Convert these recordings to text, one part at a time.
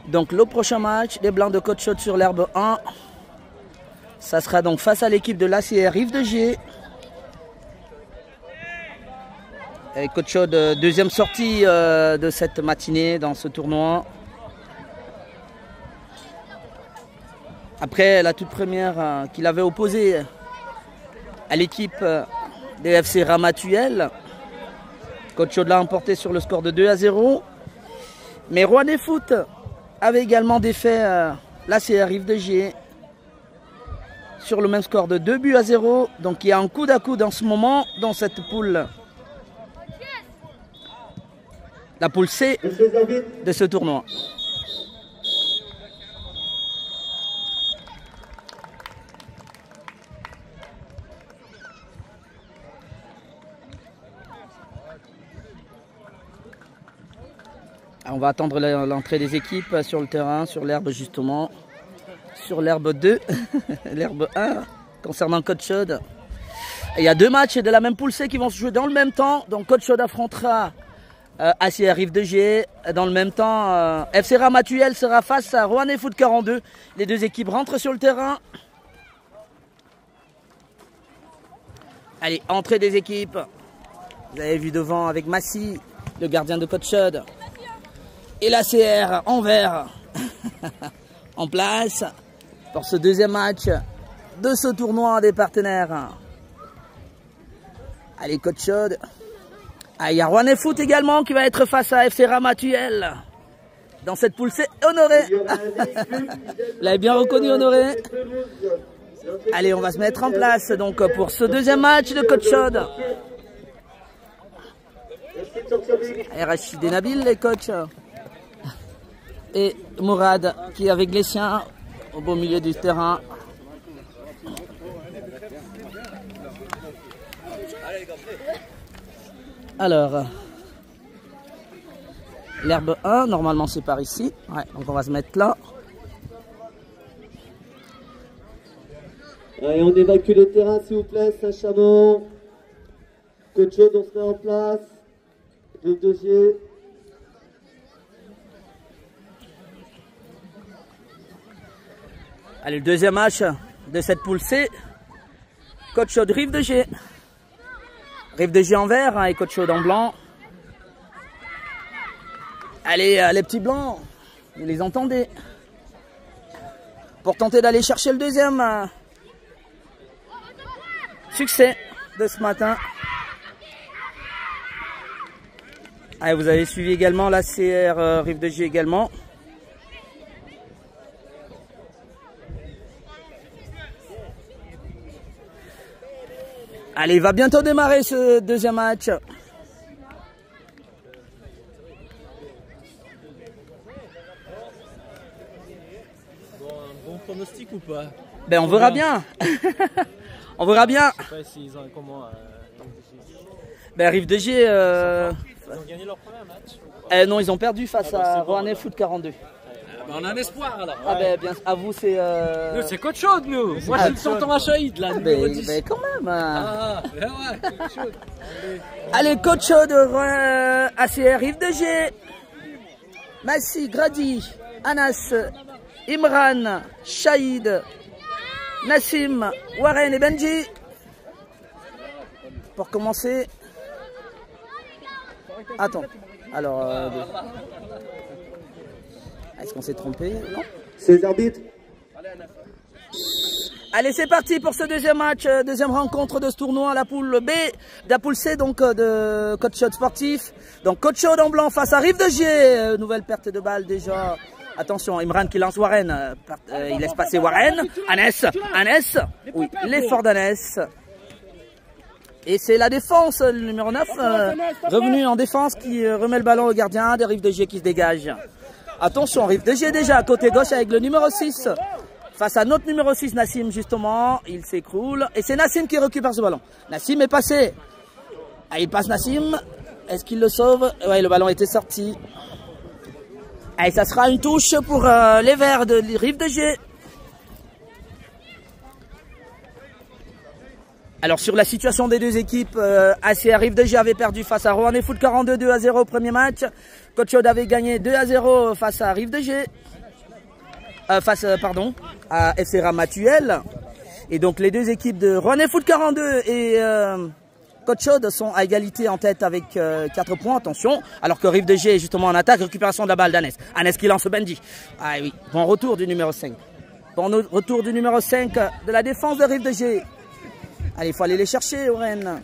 Donc le prochain match des Blancs de Côte-Chaude sur l'herbe 1. Ça sera donc face à l'équipe de l'ACR Rive de Gier. Et Côte-Chaude, deuxième sortie de cette matinée dans ce tournoi. Après la toute première qu'il avait opposée à l'équipe des FC Ramatuelle. Côte-Chaude l'a emporté sur le score de 2-0. Mais Rouennais Foot avait également défait l'ACR Rive de Gier sur le même score de 2-0. Donc il y a un coude à coude en ce moment dans cette poule. La poule C de ce tournoi. On va attendre l'entrée des équipes sur le terrain, sur l'herbe justement. Sur l'herbe 2, l'herbe 1, concernant Côte-Chaude. Il y a deux matchs de la même poule C qui vont se jouer dans le même temps. Donc Côte-Chaude affrontera ACR Rive de Gier. Dans le même temps, FC Ramatuelle sera face à Rouennais Foot 42. Les deux équipes rentrent sur le terrain. Allez, entrée des équipes. Vous avez vu devant avec Massy, le gardien de Côte-Chaude. Et l'ACR en vert en place pour ce deuxième match de ce tournoi des partenaires. Allez, Côte-Chaude. Ah, il y a Rouennais Foot également qui va être face à FC Ramatuelle. Dans cette poule, c'est Honoré. Vous l'avez bien reconnu, Honoré. Allez, on va se mettre en place donc pour ce deuxième match de Côte-Chaude. Rachid et Nabil, les coachs. Et Mourad qui est avec les siens au beau milieu du terrain. Alors, l'herbe 1, normalement c'est par ici. Ouais, donc on va se mettre là. Allez, on évacue les terrains s'il vous plaît, Saint-Chamond. Côte-Chaude, on se met en place. Rive de Gier. Allez, le deuxième match de cette poule C. Côte-Chaude, Rive de Gier. Rive de Gier en vert et Côte-Chaude en blanc. Allez, les petits blancs, vous les entendez. Pour tenter d'aller chercher le deuxième succès de ce matin. Allez, vous avez suivi également la CR Rive de Gier également. Allez, il va bientôt démarrer ce deuxième match. Bon, un bon pronostic ou pas? Ben on verra bien. On verra bien. Je sais pas s'ils ont comment. Ben Rive de Gier. Ils ont gagné leur premier match. Non, ils ont perdu face à Rouennais Foot 42. Ben on a un espoir alors. Ah ben bien, à vous c'est. Nous c'est Côte-Chaude nous. Moi je suis le tonton Achaïd là. Ben quand même. Ah ben ouais, Côte-Chaude. Allez, Côte-Chaude, ACR Rive de Gier. Massy, Grady, Anas, Imran, Shahid, Nassim, Warren et Benji. Pour commencer. Attends. Alors. Est-ce qu'on s'est trompé? Non. C'est les arbitres. Allez, c'est parti pour ce deuxième match, deuxième rencontre de ce tournoi, la poule B, de la poule C donc de Côte-Chaude Sportif. Donc Côte-Chaude en blanc face à Rive de Gier. Nouvelle perte de balle déjà. Attention, Imran qui lance Warren. Il laisse passer Warren. Anes. Oui, l'effort d'Anes. Et c'est la défense, le numéro 9, revenu en défense qui remet le ballon au gardien de Rive de Gier qui se dégage. Attention, Rive de Gier déjà à côté gauche avec le numéro 6. Face à notre numéro 6, Nassim, justement. Il s'écroule. Et c'est Nassim qui récupère ce ballon. Nassim est passé. Ah, il passe Nassim. Est-ce qu'il le sauve? Oui, le ballon était sorti. Et ça sera une touche pour les Verts de Rive de Gier. Alors sur la situation des deux équipes, ACR Rive de Gier avait perdu face à Rouennais Foot 42 2-0 au premier match. Côte-Chaude avait gagné 2-0 face à Rive de Gier. pardon, à FC Ramatuel. Et donc les deux équipes de Rouennais Foot 42 et Côte Chaude sont à égalité en tête avec 4 points, attention. Alors que Rive de Gier est justement en attaque, récupération de la balle d'Anès. Anès qui lance Benji. Ah oui, bon retour du numéro 5. Bon retour du numéro 5 de la défense de Rive de Gier. Allez, il faut aller les chercher, Warren.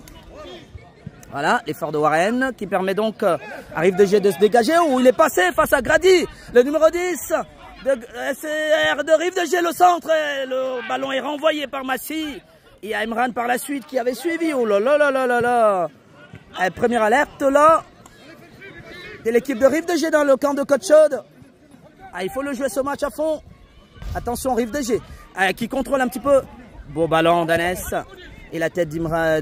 Voilà, l'effort de Warren qui permet donc à Rive de Gier de se dégager. Oh, il est passé face à Grady, le numéro 10 de SR de Rive de Gier, le centre. Et le ballon est renvoyé par Massy. Il y a Imran par la suite qui avait suivi. Oh là là là là là là. Première alerte là. De l'équipe de Rive de Gier dans le camp de Côte Chaude. Ah, il faut le jouer ce match à fond. Attention, Rive de Gier qui contrôle un petit peu. Beau ballon d'Anès. Et la tête d'Imran.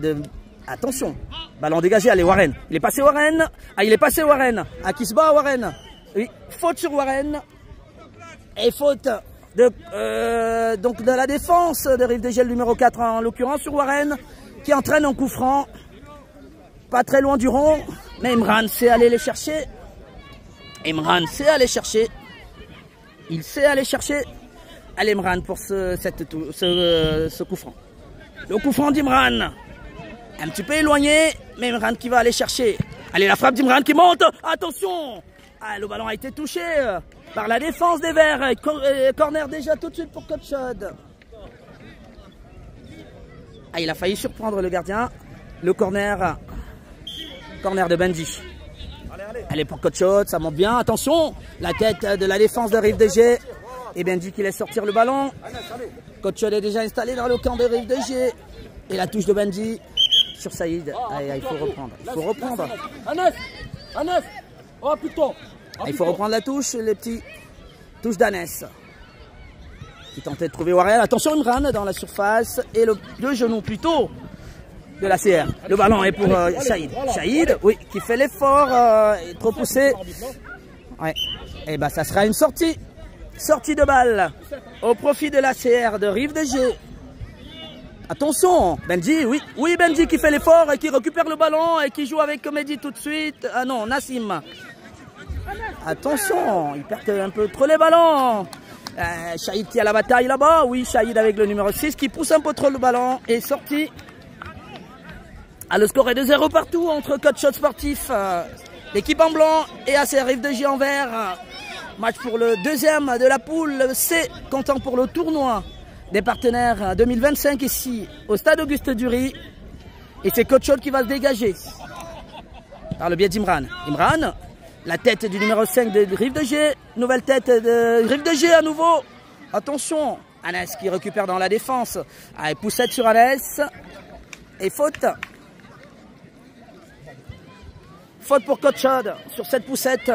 Attention. Ballon dégagé. Allez, Warren. Il est passé Warren. Ah, il est passé Warren. Ah, qui se bat Warren. Oui, faute sur Warren. Et faute donc de la défense de Rive de Gier, le numéro 4 en l'occurrence sur Warren, qui entraîne un coup franc. Pas très loin du rond. Mais Imran sait aller les chercher. Imran sait aller chercher. Il sait aller chercher. Allez, Imran pour ce coup franc. Le coup franc d'Imran. Un petit peu éloigné, mais Imran qui va aller chercher. Allez, la frappe d'Imran qui monte. Attention. Ah, le ballon a été touché par la défense des Verts. Corner déjà tout de suite pour Côte Chaude. Ah, il a failli surprendre le gardien. Le corner de Benji. Allez pour Côte Chaude, ça monte bien. Attention, la tête de la défense de Rive de Gier. Et Benji qui laisse sortir le ballon. Côte Chaude est déjà installé dans le camp de Rive de Gier. Et la touche de Benji sur Saïd. Allez, il faut reprendre. Il faut reprendre. Anès. Oh putain. Il faut reprendre la touche, les petits touches d'Anès. Qui tentait de trouver Warren. Attention, Imran dans la surface. Et le genou plutôt de la CR. Le ballon est pour Saïd. Saïd, oui, qui fait l'effort. Trop poussé. Ouais. Et ben, ça sera une sortie. Sortie de balle au profit de la CR de Rive de Gier. Attention, Benji, oui, Benji qui fait l'effort et qui récupère le ballon et qui joue avec Mehdi tout de suite. Ah non, Nassim. Attention, il perd un peu trop les ballons. Shahid qui a la bataille là-bas. Oui, Shahid avec le numéro 6 qui pousse un peu trop le ballon et sorti. Ah, le score est de 0 partout entre Côte Chaude Sportif, l'équipe en blanc et AC Rive de Gier en vert. Match pour le deuxième de la poule C, comptant pour le tournoi des partenaires 2025 ici au stade Auguste Dury. Et c'est Côte Chaude qui va se dégager par le biais d'Imran. Imran, la tête du numéro 5 de Rive de Gier. Nouvelle tête de Rive de Gier à nouveau. Attention, Anès qui récupère dans la défense. Allez, poussette sur Anès. Et faute. Faute pour Côte Chaude sur cette poussette.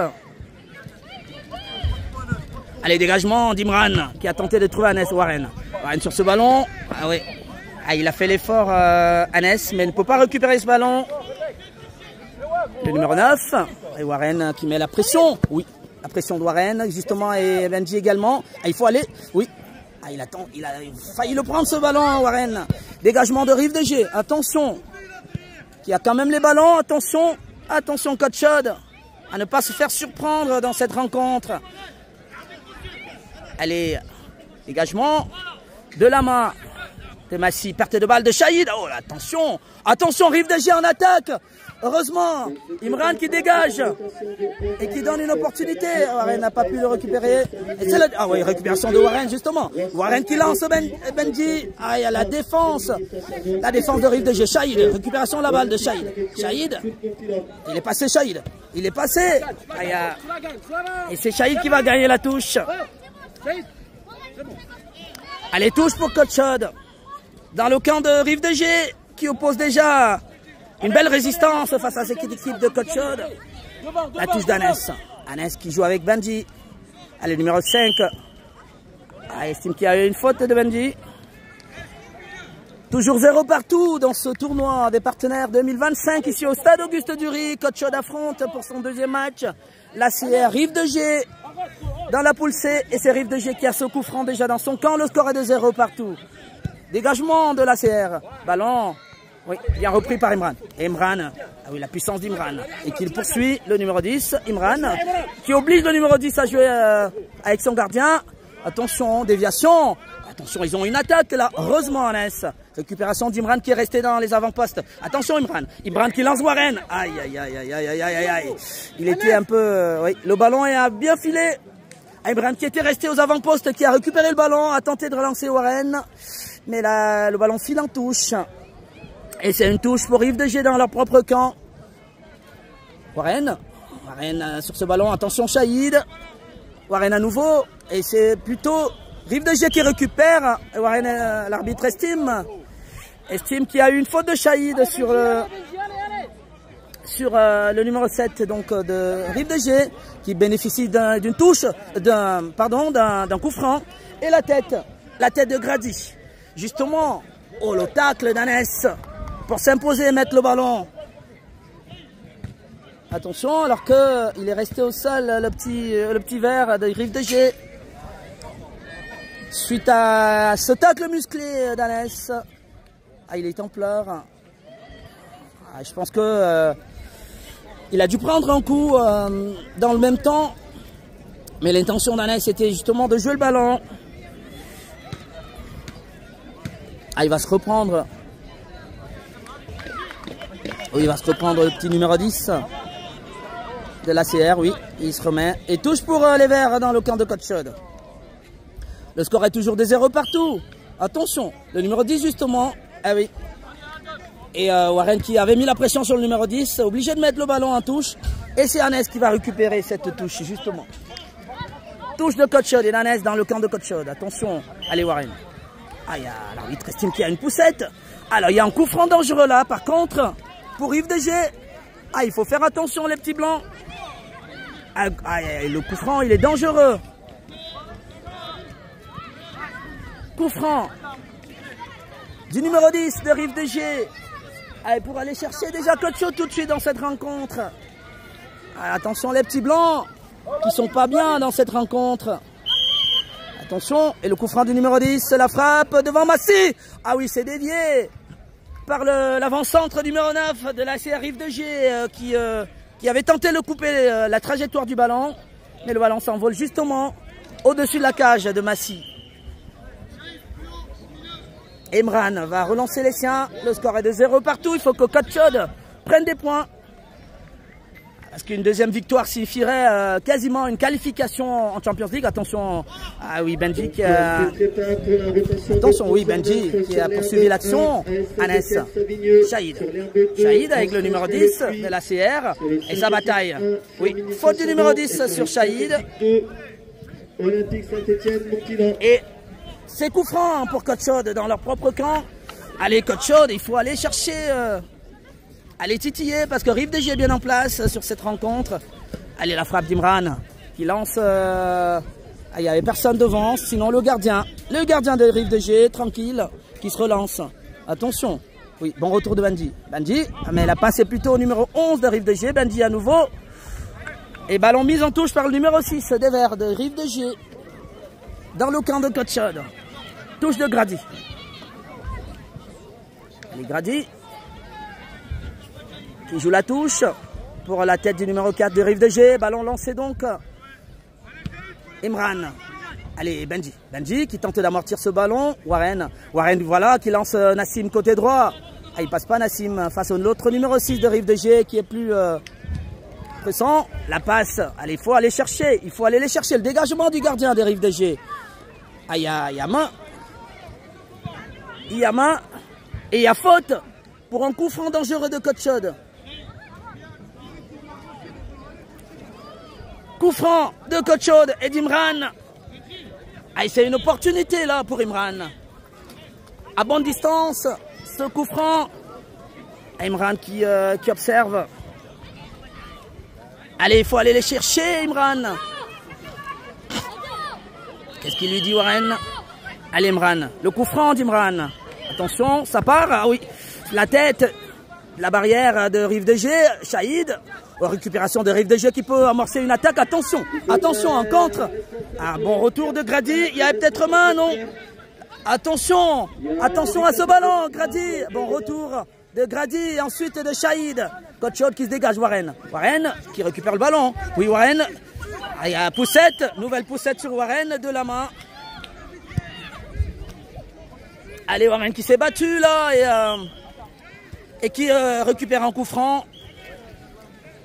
Allez, dégagement d'Imran qui a tenté de trouver Anès. Warren sur ce ballon. Ah oui. Ah, il a fait l'effort Anès, mais ne peut pas récupérer ce ballon. Le numéro 9. Et Warren qui met la pression. Oui, la pression de Warren justement et Benji également. Ah, il faut aller. Oui. Ah, il a failli le prendre ce ballon, Warren. Dégagement de Rive de Gier. Attention. Qui a quand même les ballons. Attention. Attention Côte Chaude. À ne pas se faire surprendre dans cette rencontre. Allez. Dégagement de la main de Massy. Perte de balle de Shahid. Oh là, attention. Attention, Rive de Gier en attaque. Heureusement, Imran qui dégage et qui donne une opportunité. Warren n'a pas pu le récupérer. Et c'est ah oui, récupération de Warren justement. Warren qui lance Benji. Ah, il y a la défense. La défense de Rive de Gier. Shahid. Récupération de la balle de Shahid. Shahid. Il est passé Shahid. Il est passé. Ah, et c'est Shahid qui va gagner la touche. Allez, touche pour Côte Chaude. Dans le camp de Rive de Gier qui oppose déjà une belle résistance face à cette équipe de Côte Chaude. La touche d'Anès. Anès qui joue avec Benji. Allez, numéro 5. Ah, estime qu'il y a eu une faute de Benji. Toujours 0 partout dans ce tournoi des partenaires 2025 ici au stade Auguste Dury. Côte Chaude affronte pour son deuxième match la CR Rive de Gier dans la poule C. Et c'est Rive de Gier qui a ce coup franc déjà dans son camp. Le score est de 0 partout. Dégagement de la CR. Ballon. Oui, bien repris par Imran. Et Imran, ah oui, la puissance d'Imran. Et qu'il poursuit le numéro 10, Imran, qui oblige le numéro 10 à jouer avec son gardien. Attention, déviation. Attention, ils ont une attaque là. Heureusement, Hannes. Récupération d'Imran qui est resté dans les avant-postes. Attention, Imran. Imran qui lance Warren. Aïe, aïe, aïe, aïe, aïe, aïe, aïe. Il était un peu... oui, le ballon a bien filé. Imran qui était resté aux avant-postes, qui a récupéré le ballon, a tenté de relancer Warren. Mais là, le ballon file en touche. Et c'est une touche pour Rive de Gier dans leur propre camp. Warren sur ce ballon. Attention, Shahid. Warren à nouveau. Et c'est plutôt Rive de Gier qui récupère. Et Warren, l'arbitre estime qu'il y a eu une faute de Shahid sur le numéro 7 donc, de Rive de Gier, qui bénéficie d'une touche, d'un coup franc. Et la tête de Grady. Justement, le tacle d'Hannes pour s'imposer et mettre le ballon. Attention, alors qu'il est resté au sol, le petit vert de Rive de Gier. Suite à ce tacle musclé d'Hannes. Ah, il est en pleurs. Ah, je pense que il a dû prendre un coup dans le même temps. Mais l'intention d'Hannes était justement de jouer le ballon. Ah, il va se reprendre. Oui, il va se reprendre le petit numéro 10 de l'ACR, oui. Il se remet. Et touche pour les Verts dans le camp de Côte-Chaude. Le score est toujours de 0 partout. Attention, le numéro 10 justement. Ah oui. Et Warren qui avait mis la pression sur le numéro 10, obligé de mettre le ballon en touche. Et c'est Hannes qui va récupérer cette touche justement. Touche de Côte-Chaude et Hannes dans le camp de Côte-Chaude. Attention, allez Warren. Ah, l'arbitre estime qu'il y a une poussette. Alors, il y a un coup franc dangereux là. Par contre, pour Rive de Gier, il faut faire attention les petits blancs. Le coup franc, il est dangereux. Coup franc du numéro 10 de Rive de Gier. Pour aller chercher déjà Côte-Chaude tout de suite dans cette rencontre. Attention les petits blancs qui sont pas bien dans cette rencontre. Attention, et le coup franc du numéro 10, la frappe devant Massy. Ah oui, c'est dévié par l'avant-centre numéro 9 de la CR Rive de Gier qui avait tenté de couper la trajectoire du ballon. Mais le ballon s'envole justement au-dessus de la cage de Massy. Imran va relancer les siens. Le score est de 0 partout. Il faut que Côte-Chaude prenne des points. Parce qu'une deuxième victoire signifierait quasiment une qualification en Champions League. Attention, Benji qui a... Attention, Benji qui a poursuivi l'action. Hannes, Shahid avec le numéro 10 de la CR et sa bataille. Oui, faute du numéro 10 sur Shahid. Et c'est coup franc pour Côte-Chaude dans leur propre camp. Allez Côte-Chaude, il faut aller chercher... Allez titiller parce que Rive de Gier est bien en place sur cette rencontre. Allez, la frappe d'Imran qui lance... il n'y avait personne devant, sinon le gardien de Rive de Gier, tranquille, qui se relance. Attention, oui, bon retour de Benji. Benji, mais la passe est plutôt au numéro 11 de Rive de Gier. Benji à nouveau. Et ballon mis en touche par le numéro 6 des Verts de Rive de Gier. Dans le camp de Côte-Chaude. Touche de Grady. Allez, Grady. Qui joue la touche pour la tête du numéro 4 de Rive de Gier. Ballon lancé donc. Imran. Allez, Benji qui tente d'amortir ce ballon. Warren, voilà, qui lance Nassim côté droit. Il passe pas Nassim face à l'autre numéro 6 de Rive de Gier qui est plus pressant. La passe. Allez, il faut aller chercher. Il faut aller les chercher. Le dégagement du gardien de Rive de Gier. Il y a main. Il y a main. Et il y a faute pour un coup franc dangereux de Côte-Chaude. Coup franc de Côte-Chaude et d'Imran. C'est une opportunité là pour Imran. À bonne distance, ce coup franc. Imran qui observe. Allez, il faut aller les chercher, Imran. Qu'est-ce qu'il lui dit, Warren? Allez, Imran. Le coup franc d'Imran. Attention, ça part. Ah oui, la tête, la barrière de Rive de Gier. Shahid. Récupération de Rive de Gier qui peut amorcer une attaque. Attention, en contre. Bon retour de Grady. Il y a peut-être main, non? Attention à ce ballon, Grady. Bon retour de Grady et ensuite de Shahid. Côte-Chaude qui se dégage, Warren qui récupère le ballon. Oui, Warren. Il y a poussette, nouvelle poussette sur Warren de la main. Allez, Warren qui s'est battu là et qui récupère un coup franc.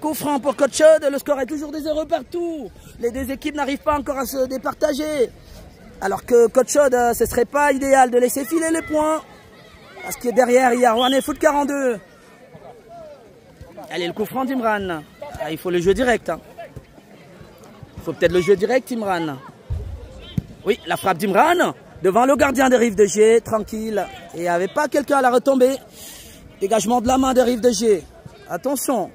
Coup franc pour Coach Chaude. Le score est toujours des 0 partout. Les deux équipes n'arrivent pas encore à se départager. Alors que Coach Chaude, ce serait pas idéal de laisser filer les points. Parce que derrière, il y a Rouennais Foot 42. Allez, le coup franc d'Imran. Ah, il faut le jeu direct. Hein. Il faut peut-être le jeu direct, Imran. Oui, la frappe d'Imran. Devant le gardien de Rive de G, tranquille. Et il n'y avait pas quelqu'un à la retombée. Dégagement de la main de Rive de G. Attention.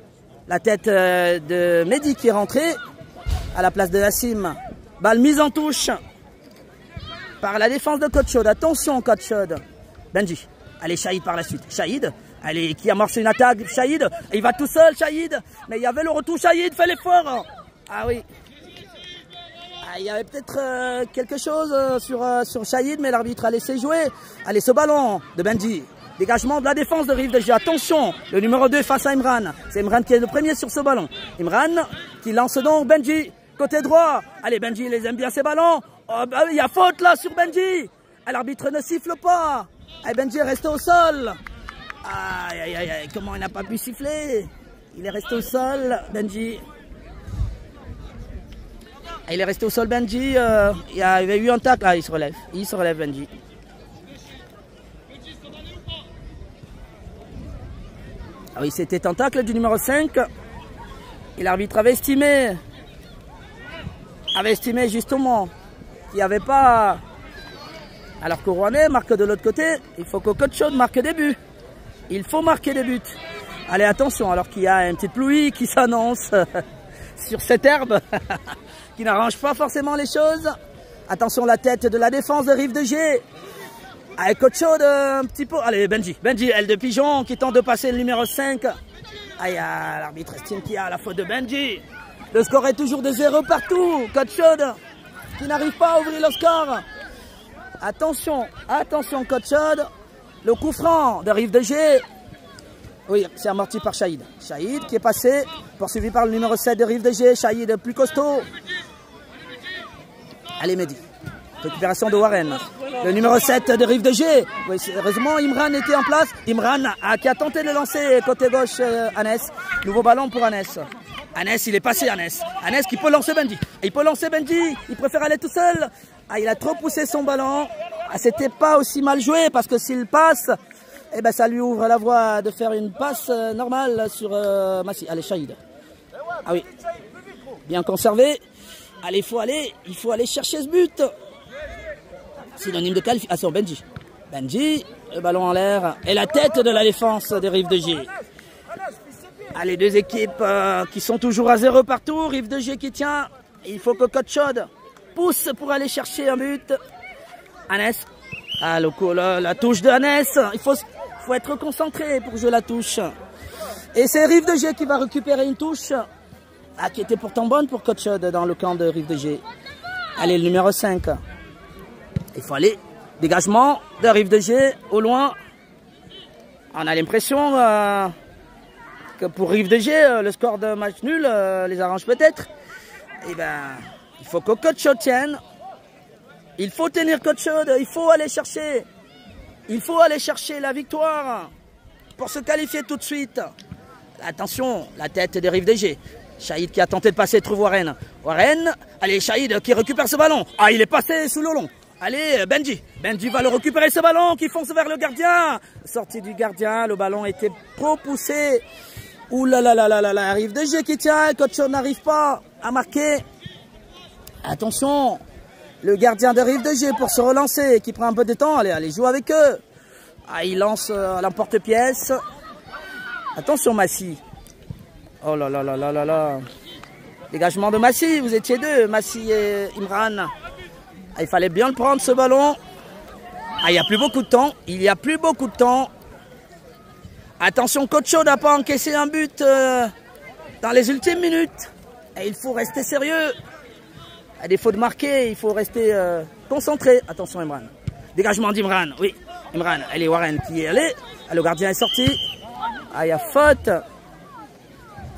La tête de Mehdi qui est rentré à la place de Hassim. Balle mise en touche par la défense de Coach Chaude. Attention, Coach Chaude. Benji. Allez, Shahid par la suite. Shahid. Allez, qui amorce une attaque. Shahid. Il va tout seul, Shahid. Mais il y avait le retour. Shahid, fait l'effort. Ah oui. Il y avait peut-être quelque chose sur Shahid, mais l'arbitre a laissé jouer. Allez, ce ballon de Benji. Dégagement de la défense de Rive de G. Attention, le numéro 2 face à Imran. C'est Imran qui est le premier sur ce ballon. Imran qui lance donc Benji. Côté droit. Allez, Benji, il les aime bien ces ballons. Oh, bah, il y a faute là sur Benji. L'arbitre ne siffle pas. Et Benji est resté au sol. Aïe, aïe, aïe, aïe. Comment il n'a pas pu siffler? Il est resté au sol, Benji. Il est resté au sol, Benji. Il y avait eu un tacle. Ah, il se relève. Il se relève, Benji. Ah oui, c'était un tacle du numéro 5. Et l'arbitre avait estimé justement qu'il n'y avait pas... Alors que Rouennais marque de l'autre côté, il faut que Coach Chaude marque des buts. Il faut marquer des buts. Allez, attention, alors qu'il y a une petite pluie qui s'annonce sur cette herbe, qui n'arrange pas forcément les choses. Attention, la tête de la défense de Rive de G. Avec Coach Chaude un petit peu. Allez, Benji, aile de pigeon qui tente de passer le numéro 5. Aïe, l'arbitre estime qu'il y a la faute de Benji. Le score est toujours de 0 partout. Coach Chaude qui n'arrive pas à ouvrir le score. Attention, attention, Coach Chaude. Le coup franc de Rive de G. Oui, c'est amorti par Shahid. Shahid qui est passé, poursuivi par le numéro 7 de Rive de G. Shahid plus costaud. Allez, Mehdi. Récupération de Warren. Le numéro 7 de Rive de G. Oui, heureusement, Imran était en place. Imran qui a tenté de lancer côté gauche Anes. Nouveau ballon pour Anes. Anes, il est passé, Anes. Anes qui peut lancer Benji. Il peut lancer Benji. Il préfère aller tout seul. Ah, il a trop poussé son ballon. Ah, c'était pas aussi mal joué parce que s'il passe, eh ben, ça lui ouvre la voie de faire une passe normale sur Massi. Allez, Shahid. Ah oui. Bien conservé. Allez, il faut aller chercher ce but. Synonyme de qualification. Benji. Benji, le ballon en l'air. Et la tête de la défense des Rive de G. Allez, deux équipes qui sont toujours à 0 partout. Rive de G qui tient. Il faut que Coach Chaude pousse pour aller chercher un but. Anes. Ah, la touche de Anes. Il faut être concentré pour jouer la touche. Et c'est Rive de G qui va récupérer une touche. Ah, qui était pourtant bonne pour Coach Chaude dans le camp de Rive de G. Allez, le numéro 5. Il faut aller. Dégagement de Rive de G au loin. On a l'impression que pour Rive de G, le score de match nul les arrange peut-être. Eh ben, il faut que Coach Chaude tienne. Il faut tenir Coach Chaude. Il faut aller chercher. Il faut aller chercher la victoire pour se qualifier tout de suite. Attention, la tête de Rive de G. Shahid qui a tenté de passer, trouve Warren. Warren, allez, Shahid qui récupère ce ballon. Ah, il est passé sous le long. Allez, Benji. Benji va le récupérer ce ballon qui fonce vers le gardien. Sortie du gardien, le ballon était trop poussé. Ouh là là là là là là, Rive de G qui tient. Coach Chaude n'arrive pas à marquer. Attention, le gardien de Rive de G pour se relancer, qui prend un peu de temps. Allez, joue avec eux. Ah, il lance l'emporte-pièce. Attention, Massi. Oh là là là là là là. Dégagement de Massi, vous étiez deux, Massi et Imran. Ah, il fallait bien le prendre ce ballon. Ah, il n'y a plus beaucoup de temps. Il n'y a plus beaucoup de temps. Attention, Coach Chaude n'a pas encaissé un but dans les ultimes minutes. Et il faut rester sérieux. À défaut de marquer, il faut rester concentré. Attention, Imran. Dégagement d'Imran. Oui, Imran. Allez, Warren qui est allé. Ah, le gardien est sorti. Ah, il y a faute.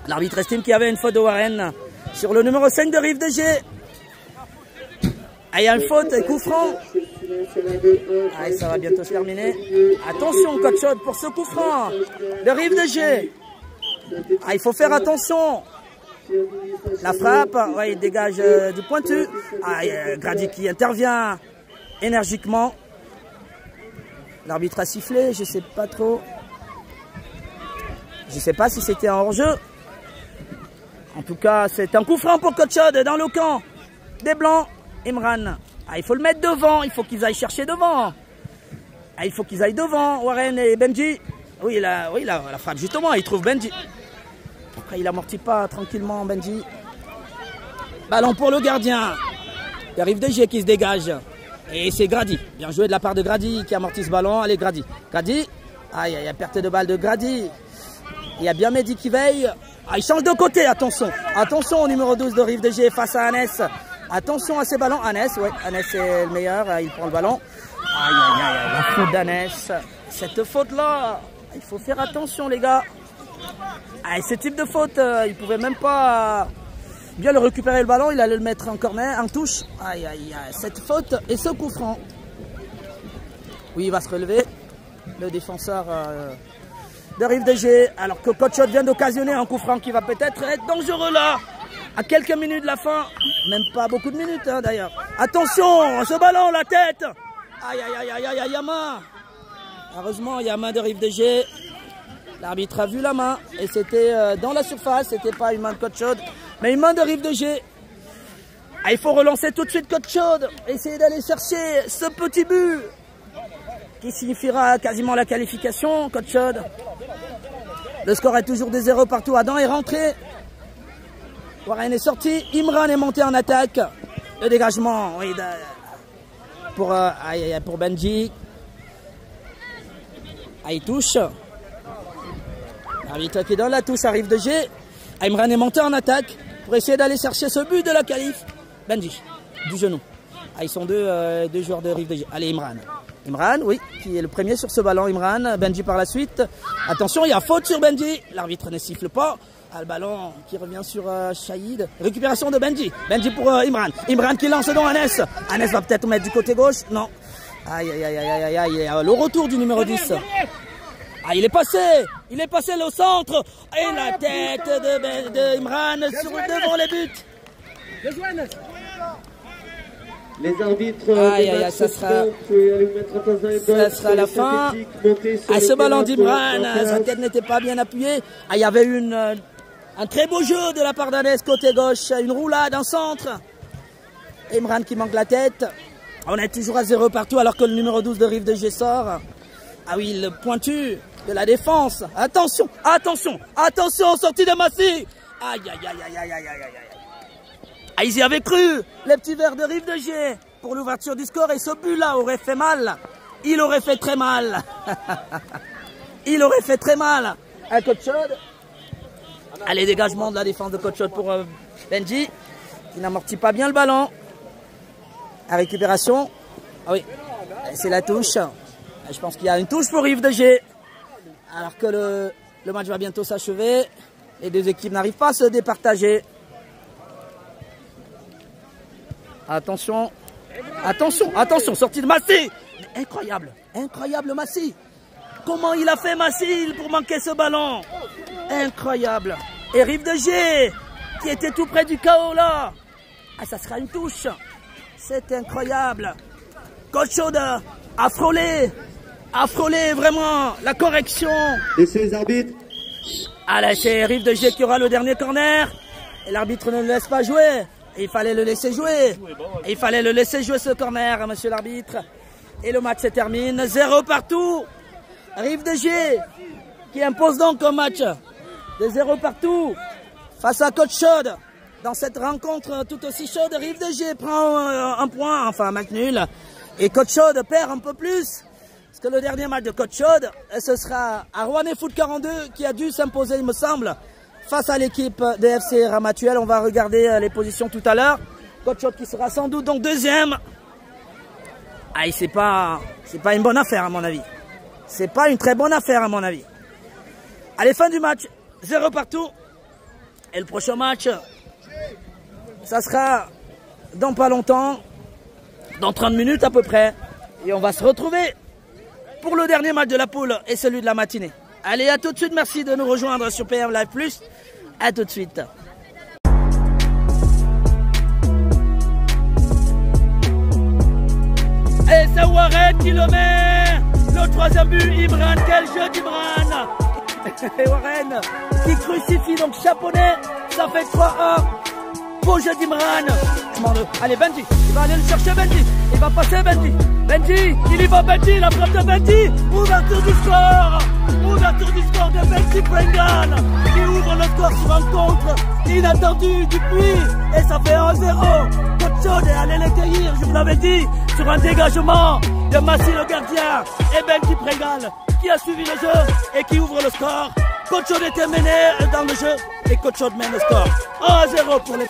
L'arbitre estime qu'il y avait une faute de Warren sur le numéro 5 de Rive de G. Ah, il y a une faute, coup franc. Allez, ça va bientôt se terminer. Attention, coach Chaude, pour ce coup franc de Rive de G. Ah, il faut faire attention. La frappe, ouais, il dégage du pointu. Ah, Grady qui intervient énergiquement. L'arbitre a sifflé, je sais pas trop. Je sais pas si c'était un hors-jeu. En tout cas, c'est un coup franc pour coach Chaude dans le camp des Blancs. Imran. Ah, il faut le mettre devant, il faut qu'ils aillent chercher devant. Ah, il faut qu'ils aillent devant, Warren et Benji. Oui, la frappe, justement, il trouve Benji. Après, il amortit pas tranquillement Benji. Ballon pour le gardien. Il arrive de G qui se dégage. Et c'est Grady. Bien joué de la part de Grady qui amortit ce ballon. Allez, Grady. Grady. Ah, il y a perte de balle de Grady. Il y a bien Mehdi qui veille. Ah, il change de côté, attention. Attention au numéro 12 de Rive de G face à Annès. Attention à ces ballons. Annès, ouais, Annès est le meilleur. Il prend le ballon. Aïe, aïe, aïe, la faute d'Annès. Cette faute-là, il faut faire attention, les gars. Ah, ce type de faute, il pouvait même pas bien le récupérer le ballon. Il allait le mettre en corner, en touche. Aïe, aïe, aïe, cette faute et ce coup franc. Oui, il va se relever. Le défenseur de Rive de G. Alors que coach Chaude vient d'occasionner un coup franc qui va peut-être être dangereux là. À quelques minutes de la fin. Même pas beaucoup de minutes hein, d'ailleurs. Attention, ce ballon, la tête. Aïe, aïe, aïe, aïe, aïe, Yama. Heureusement, il y a main de Rive de G. L'arbitre a vu la main et c'était dans la surface. C'était pas une main de coach Chaude, mais une main de Rive de G. Ah, il faut relancer tout de suite coach Chaude. Essayer d'aller chercher ce petit but qui signifiera quasiment la qualification, coach Chaude. Le score est toujours de 0 partout. Adam est rentré. Warren est sorti. Imran est monté en attaque. Le dégagement oui, pour Benji. Ah, il touche. L'arbitre qui donne la touche à Rive de G. Imran est monté en attaque pour essayer d'aller chercher ce but de la qualif. Benji, du genou. Ah, ils sont deux joueurs de Rive de G. Allez, Imran. Imran, oui, qui est le premier sur ce ballon. Imran, Benji par la suite. Attention, il y a faute sur Benji. L'arbitre ne siffle pas. Ah, le ballon qui revient sur Shahid. Récupération de Benji. Benji pour Imran. Imran qui lance donc Annès. Annès va peut-être mettre du côté gauche. Non. Aïe, aïe, aïe, aïe, aïe, aïe. Le retour du numéro 10. Ah, il est passé au centre. Et la tête de Imran devant les buts. Les arbitres, aïe, aïe, ça sera la fin. À ce ballon d'Imran, sa tête n'était pas bien appuyée. Ah, il y avait un très beau jeu de la part d'Annès côté gauche, une roulade en centre. Imran qui manque la tête. On est toujours à 0 partout alors que le numéro 12 de Rive de G sort. Ah oui, le pointu de la défense. Attention, attention, attention, sortie de Massy. Aïe, aïe, aïe, aïe, aïe, aïe, aïe. Ah, ils y avaient cru, les petits verts de Rive de G, pour l'ouverture du score. Et ce but-là aurait fait mal. Il aurait fait très mal. Il aurait fait très mal. Un coach Chaude. Allez, dégagement de la défense de coach Chaude pour Benji, qui n'amortit pas bien le ballon. À récupération. Ah oui, c'est la touche. Je pense qu'il y a une touche pour Rive de G. Alors que le match va bientôt s'achever. Les deux équipes n'arrivent pas à se départager. Attention, attention, attention, sortie de Massy. Incroyable, incroyable Massy. Comment il a fait Massy pour manquer ce ballon? Incroyable. Et Rive de G, qui était tout près du chaos là. Ah, ça sera une touche. C'est incroyable. Coach Chaude a frôlé vraiment la correction. Laissez les arbitres. Allez, c'est Rive de G qui aura le dernier corner. Et l'arbitre ne le laisse pas jouer. Et il fallait le laisser jouer. Et il fallait le laisser jouer ce corner, monsieur l'arbitre. Et le match se termine. 0 partout. Rive de G qui impose donc un match de 0 partout face à coach Chaude. Dans cette rencontre tout aussi chaude, Rive de G prend un point, enfin un match nul. Et coach Chaude perd un peu plus. Parce que le dernier match de coach Chaude, ce sera à Rouennais Foot 42 qui a dû s'imposer, il me semble, face à l'équipe de FC Ramatuelle. On va regarder les positions tout à l'heure. Coach Chaude qui sera sans doute donc deuxième. Ah, c'est pas une bonne affaire à mon avis. C'est pas une très bonne affaire à mon avis. Allez, fin du match, 0 partout. Et le prochain match, ça sera dans pas longtemps, dans 30 minutes à peu près. Et on va se retrouver pour le dernier match de la poule et celui de la matinée. Allez, à tout de suite. Merci de nous rejoindre sur PM Live Plus. À tout de suite. Et c'est Warren qui le met. Le troisième but, Imran. Quel jeu d'Imran. Et Warren qui crucifie donc Chaponnet. Ça fait 3-1. Beau jeu d'Imran. Allez, Benji. Il va aller le chercher, Benji. Il va passer, Benji. Benji. Il y va, Benji. La frappe de Benji. Ouverture du score. Ouverture du score de Benji Prengal. Qui ouvre le score sur un contre inattendu du puits. Et ça fait 1-0. Coach Chaude est allé les cueillir, je vous l'avais dit, sur un dégagement de Massi le gardien. Et Benji Prengal qui a suivi le jeu et qui ouvre le score. Coach Chaude était mené dans le jeu et Coach Chaude mène le score. 1-0 pour les...